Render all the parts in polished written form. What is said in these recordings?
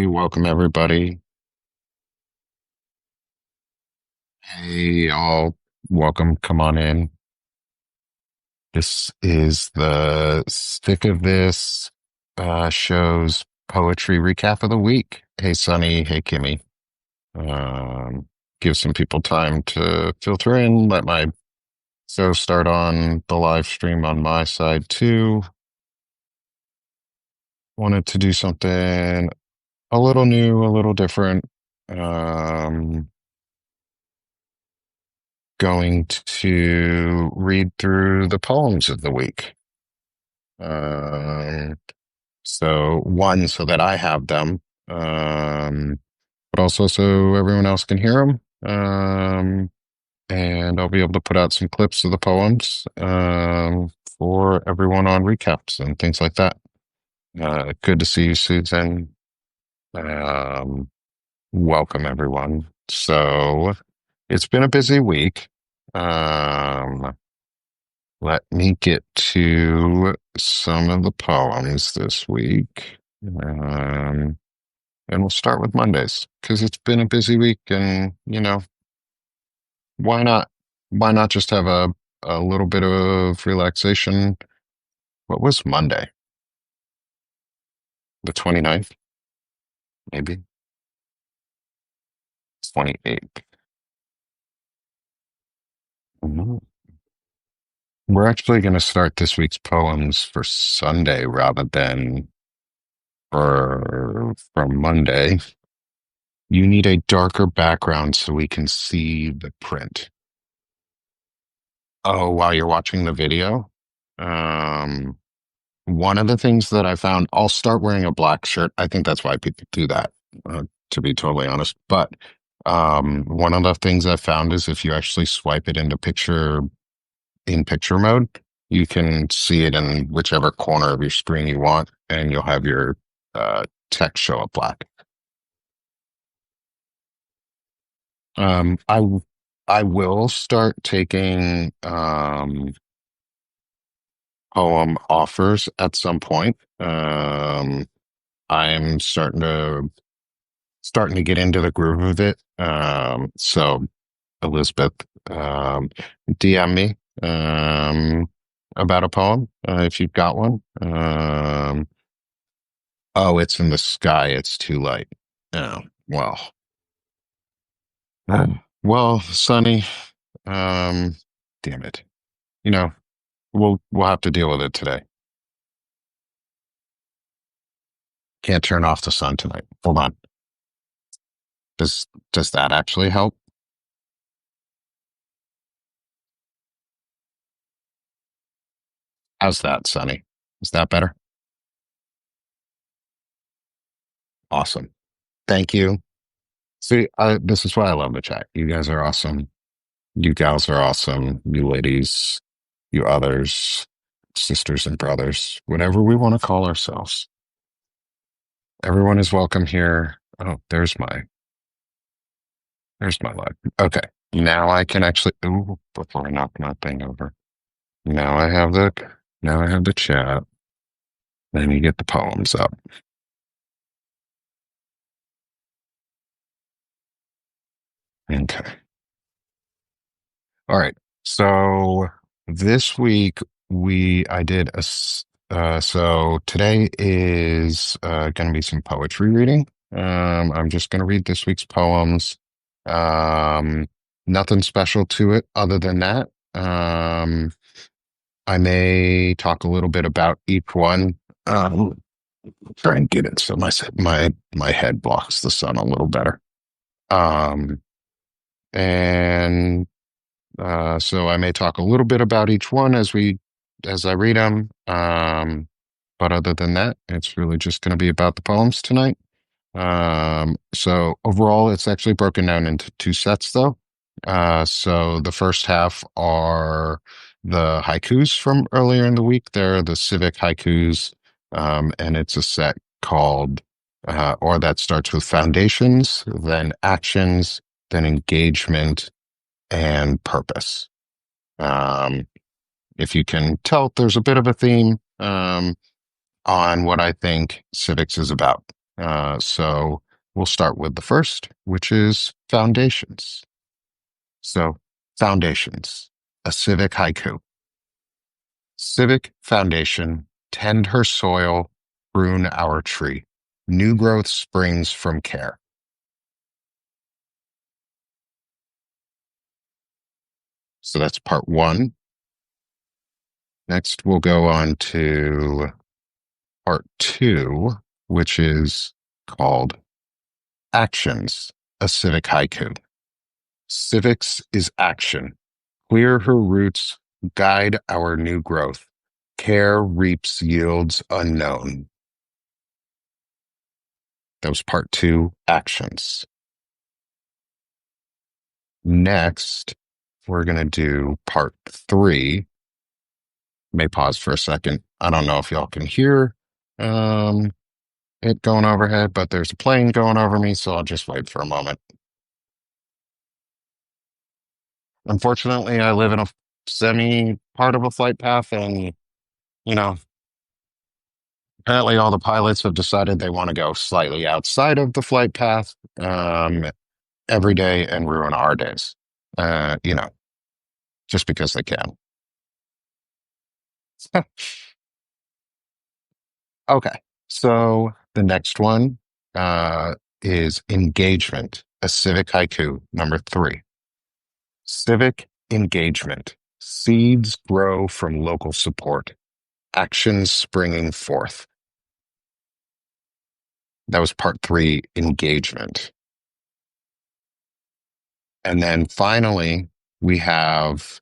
Hey, welcome everybody. Hey, all, welcome. Come on in. This is the Stick of This show's poetry recap of the week. Hey, Sunny. Hey, Kimmy. Um, give some people time to filter in. Let my show start on the live stream on my side too. Wanted to do something a little new, a little different. Um, going to read through the poems of the week. Um, so one, so that I have them, but also so everyone else can hear them. And I'll be able to put out some clips of the poems for everyone on recaps and things like that. Good to see you, Susan. Um, welcome, everyone. So it's been a busy week. Um, Let me get to some of the poems this week. And we'll start with Mondays because it's been a busy week and, why not? Why not just have a little bit of relaxation? What was Monday? The 29th, maybe? 28th. Mhm. We're actually going to start this week's poems for Sunday rather than from Monday. You need a darker background so we can see the print. Oh, while you're watching the video, um, one of the things that I found, I'll start wearing a black shirt. I think that's why people do that, to be totally honest. But one of the things I found is if you actually swipe it into picture mode, you can see it in whichever corner of your screen you want, and you'll have your text show up black. Um, I I will start taking poem offers at some point. I'm starting to get into the groove of it. So Elizabeth, um, DM me about a poem if you've got one. Oh, it's in the sky. It's too light. Oh, well, well, Sunny. Um, damn it. You know, we'll have to deal with it today. Can't turn off the sun tonight. Hold on. Does that actually help? How's that, Sunny? Is that better? Awesome. Thank you. See, this is why I love the chat. You guys are awesome. You gals are awesome. You ladies, you others, sisters and brothers, whatever we want to call ourselves. Everyone is welcome here. Oh, there's my life. Okay. Now I can actually, ooh, before I knock my thing over. Now I have the, now I have the chat. Let me get the poems up. Okay. All right. So this week I did so today is going to be some poetry reading. I'm just going to read this week's poems. Um, Nothing special to it other than that. I may talk a little bit about each one. Try and get it so my head blocks the sun a little better. Um, and so I may talk a little bit about each one as I read them. But other than that, it's really just going to be about the poems tonight. So overall, it's actually broken down into two sets, though. So the first half are the haikus from earlier in the week. They're the Civic Haikus, and it's a set called, or that starts with foundations, then actions, then engagement, and purpose. Um, if you can tell, there's a bit of a theme on what I think civics is about. So we'll start with the first, which is foundations. So, foundations, a civic haiku. Civic foundation, tend her soil, prune our tree. New growth springs from care. So that's part one. Next, we'll go on to part two, which is called Actions, a civic haiku. Civics is action. Clear her roots, guide our new growth. Care reaps yields unknown. That was part two, actions. Next, we're going to do part three. May pause for a second. I don't know if y'all can hear um, it going overhead, but there's a plane going over me, so I'll just wait for a moment. Unfortunately, I live in a semi part of a flight path, and you know, apparently all the pilots have decided they want to go slightly outside of the flight path every day and ruin our days. You know, just because they can. Okay. So the next one is engagement, a civic haiku, number three. Civic engagement. Seeds grow from local support. Actions springing forth. That was part three, engagement. And then finally, we have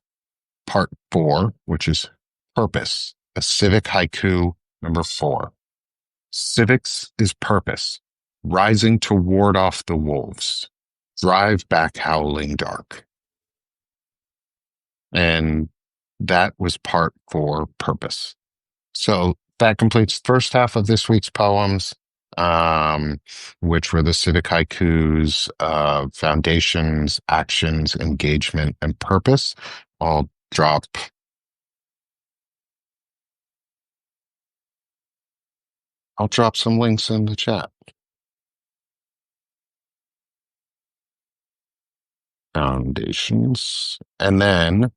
part four, which is purpose, a civic haiku, number four. Civics is purpose, rising to ward off the wolves, drive back howling dark. And that was part four, purpose. So that completes the first half of this week's poems, which were the civic haikus, foundations, actions, engagement, and purpose. I'll drop some links in the chat. Foundations. And then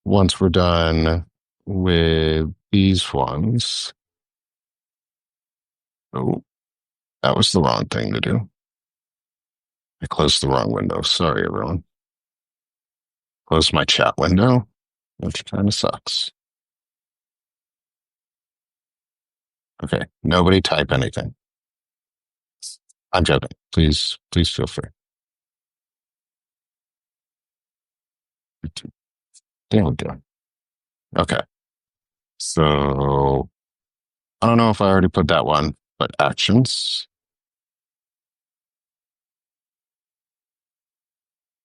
once we're done with these ones, oh, that was the wrong thing to do. I closed the wrong window. Sorry, everyone. Closed my chat window, which kind of sucks. Okay, nobody type anything. I'm joking. Please feel free. There we go. Okay. So I don't know if I already put that one, but actions,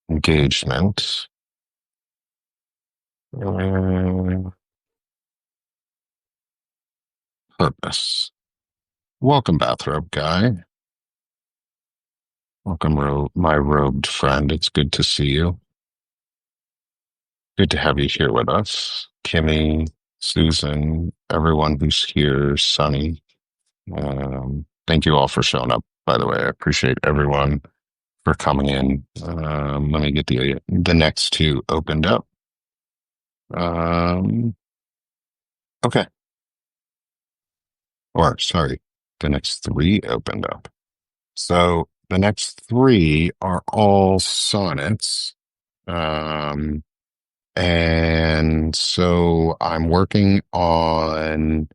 engagement, purpose. Welcome, bathrobe guy. Welcome, my robed friend. It's good to see you. Good to have you here with us. Kimmy, Susan, everyone who's here, Sunny. Thank you all for showing up, by the way. I appreciate everyone for coming in. Let me get the next two opened up. Okay. Or, sorry, the next three opened up. So the next three are all sonnets. And so I'm working on,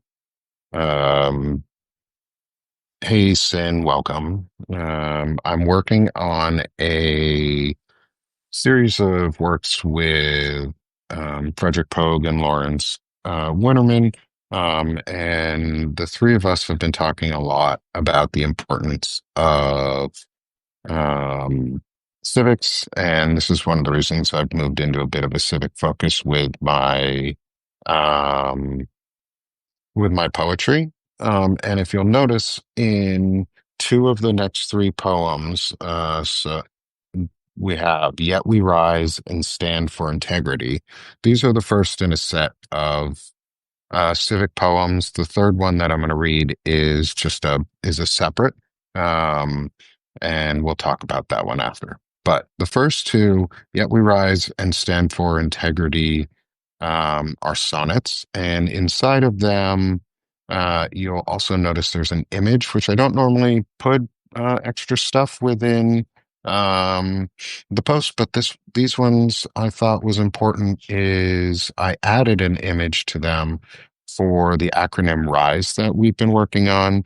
hey, Sin, welcome. I'm working on a series of works with Frederick Pogue and Lawrence Winterman. And the three of us have been talking a lot about the importance of civics. And this is one of the reasons I've moved into a bit of a civic focus um, with my poetry. And if you'll notice in two of the next three poems, so we have Yet We Rise and Stand for Integrity. These are the first in a set of civic poems. The third one that I'm going to read is a separate. Um, and we'll talk about that one after. But the first two, Yet We Rise and Stand for Integrity, are sonnets. And inside of them, you'll also notice there's an image, which I don't normally put extra stuff within the post, but these ones I thought was important is I added an image to them for the acronym RISE that we've been working on,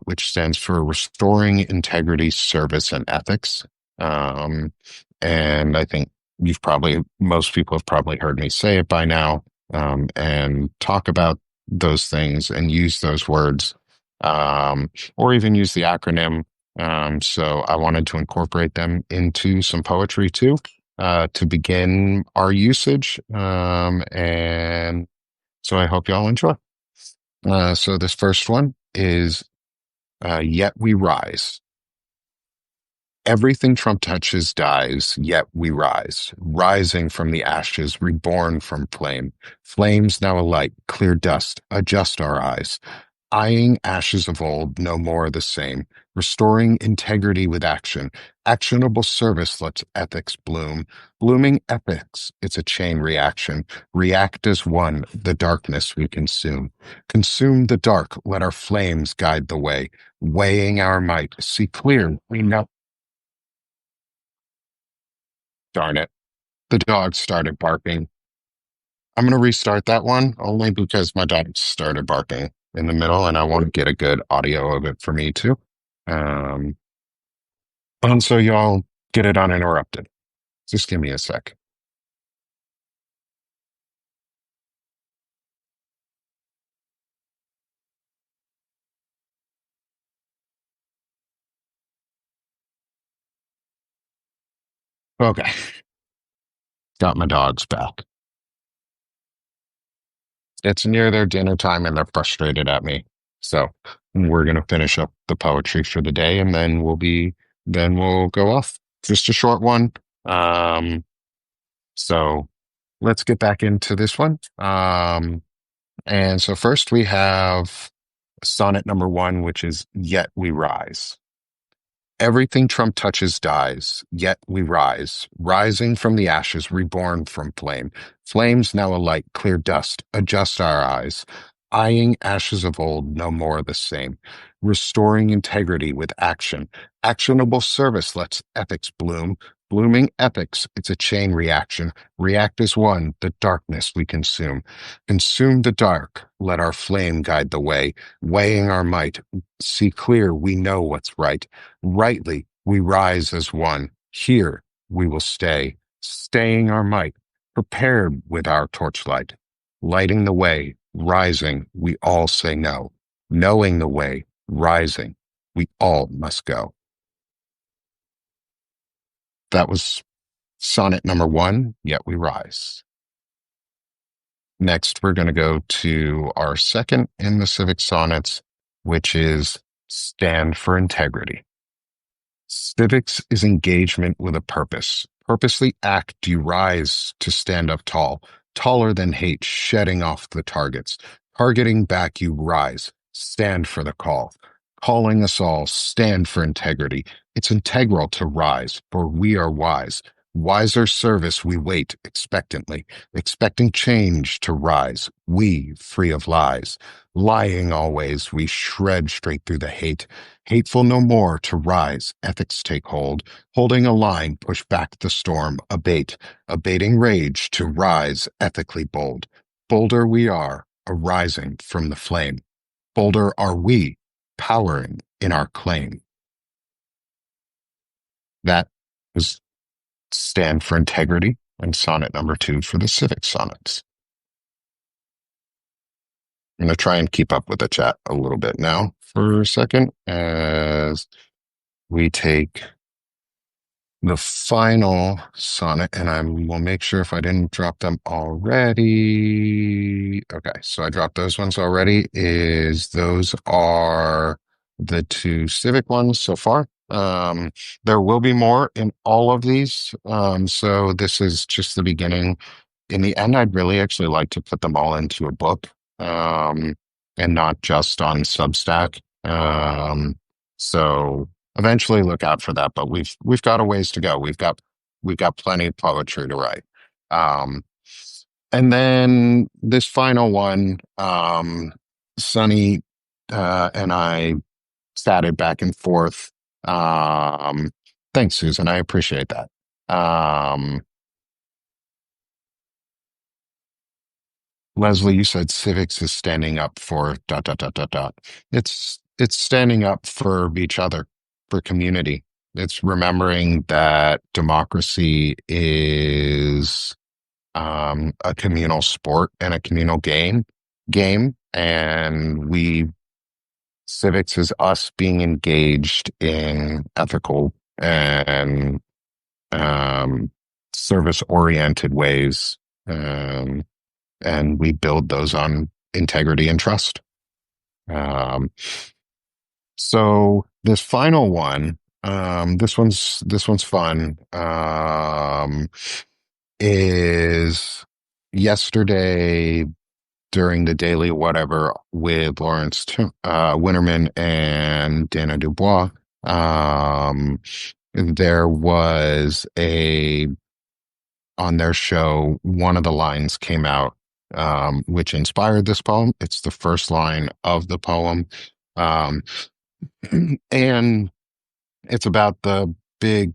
which stands for Restoring Integrity, Service, and Ethics. Um, and I think most people have probably heard me say it by now, and talk about those things and use those words, or even use the acronym. So I wanted to incorporate them into some poetry too, to begin our usage. And so I hope y'all enjoy. So this first one is Yet We Rise. Everything Trump touches dies, yet we rise, rising from the ashes, reborn from flame. Flames now alight, clear dust, adjust our eyes. Eyeing ashes of old, no more the same. Restoring integrity with action. Actionable service lets ethics bloom. Blooming ethics, it's a chain reaction. React as one, the darkness we consume. Consume the dark, let our flames guide the way. Weighing our might, see clear, we know. Darn it. The dog started barking. I'm going to restart that one only because my dog started barking in the middle and I want to get a good audio of it for me too. Um, and so y'all get it uninterrupted. Just give me a sec. Okay. Got my dogs back. It's near their dinner time and they're frustrated at me. So we're going to finish up the poetry for the day and then we'll go off. Just a short one. So let's get back into this one. And so first we have sonnet number one, which is Yet We Rise. Everything Trump touches dies, yet we rise, rising from the ashes, reborn from flame. Flames now alight, clear dust, adjust our eyes. Eyeing ashes of old, no more the same. Restoring integrity with action. Actionable service lets ethics bloom. Blooming ethics, it's a chain reaction. React as one, the darkness we consume. Consume the dark, let our flame guide the way. Weighing our might, see clear, we know what's right. Rightly, we rise as one. Here we will stay, staying our might, prepared with our torchlight. Lighting the way, rising, we all say no. Knowing the way, rising, we all must go. That was sonnet number one, Yet We Rise. Next, we're going to go to our second in the Civic Sonnets, which is Stand for Integrity. Civics is engagement with a purpose. Purposely act, you rise to stand up tall, taller than hate, shedding off the targets. Targeting back, you rise, stand for the call. Calling us all, stand for integrity. It's integral to rise, for we are wise. Wiser service we wait expectantly, expecting change to rise. We, free of lies. Lying always, we shred straight through the hate. Hateful no more to rise, ethics take hold. Holding a line, push back the storm, abate. Abating rage to rise, ethically bold. Bolder we are, arising from the flame. Bolder are we, powering in our claim. That was Stand for Integrity and sonnet number two for the Civic Sonnets. I'm going to try and keep up with the chat a little bit now for a second as we take the final sonnet, and I will make sure if I didn't drop them already. Okay, so I dropped those ones already. Those are the two Civic ones so far. There will be more in all of these. So this is just the beginning. In the end, I'd really actually like to put them all into a book, and not just on Substack. So eventually look out for that, but we've got a ways to go. We've got plenty of poetry to write. Um, and then this final one, Sunny and I chatted back and forth. Um, Thanks, Susan. I appreciate that. Um, Leslie, you said civics is standing up for dot dot dot dot dot. It's standing up for each other, for community. It's remembering that democracy is a communal sport and a communal game, and we civics is us being engaged in ethical and um, service oriented ways. Um, and we build those on integrity and trust. Um, so this final one, this one's fun. Is yesterday during the daily whatever with Winterman and Dana Dubois. Um, there was a on their show, one of the lines came out, which inspired this poem. It's the first line of the poem. Um, and it's about the big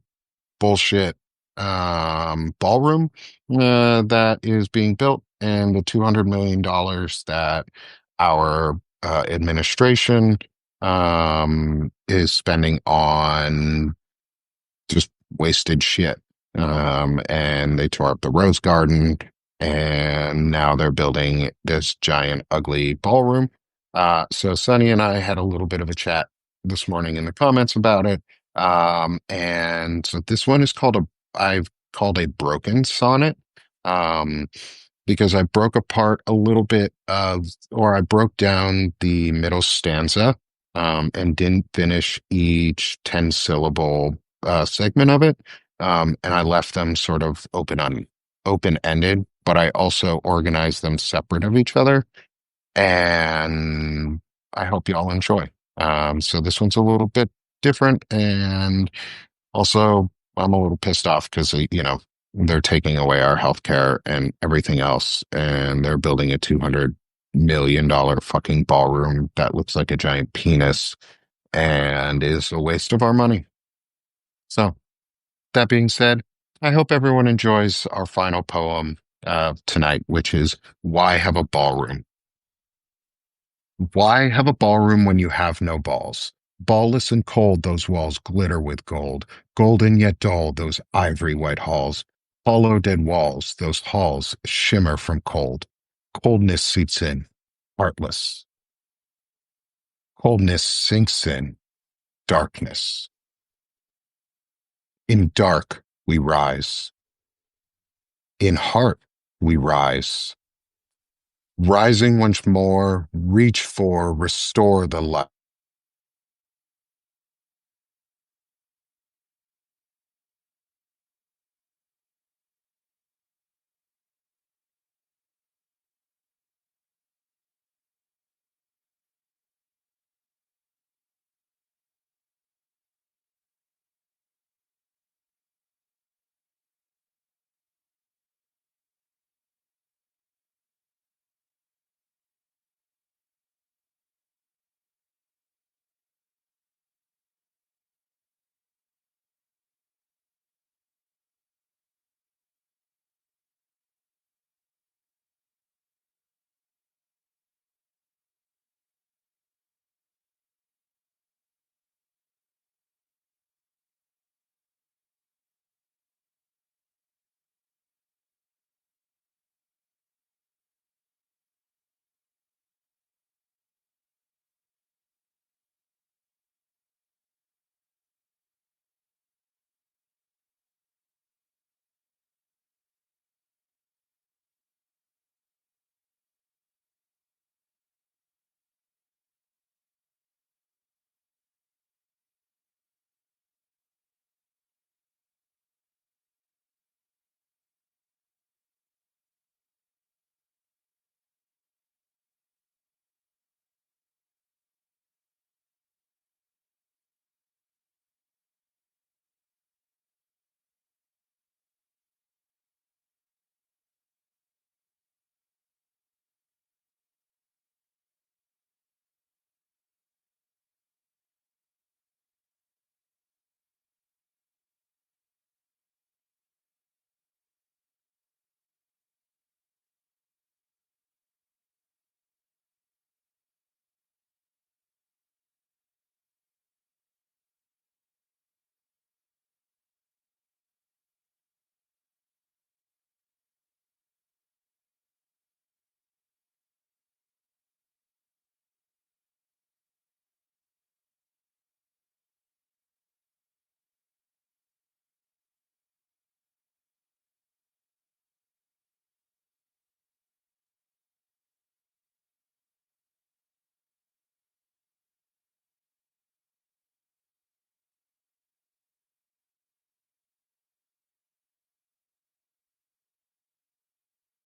bullshit ballroom that is being built and the $200 million that our administration is spending on just wasted shit. And they tore up the Rose Garden, and now they're building this giant, ugly ballroom. So Sunny and I had a little bit of a chat this morning in the comments about it. And so this one is I've called a broken sonnet. Um, because I broke apart a little bit or I broke down the middle stanza, and didn't finish each 10 syllable segment of it. And I left them sort of open ended, but I also organized them separate of each other. And I hope you all enjoy. So this one's a little bit different, and also I'm a little pissed off because they're taking away our healthcare and everything else, and they're building a $200 million fucking ballroom that looks like a giant penis and is a waste of our money. So that being said, I hope everyone enjoys our final poem tonight, which is Why Have a Ballroom? Why have a ballroom when you have no balls? Ballless and cold, those walls glitter with gold. Golden yet dull, those ivory white halls. Hollow dead walls, those halls shimmer from cold. Coldness seeps in, heartless. Coldness sinks in, darkness. In dark, we rise. In heart, we rise. Rising once more, reach for, restore the light.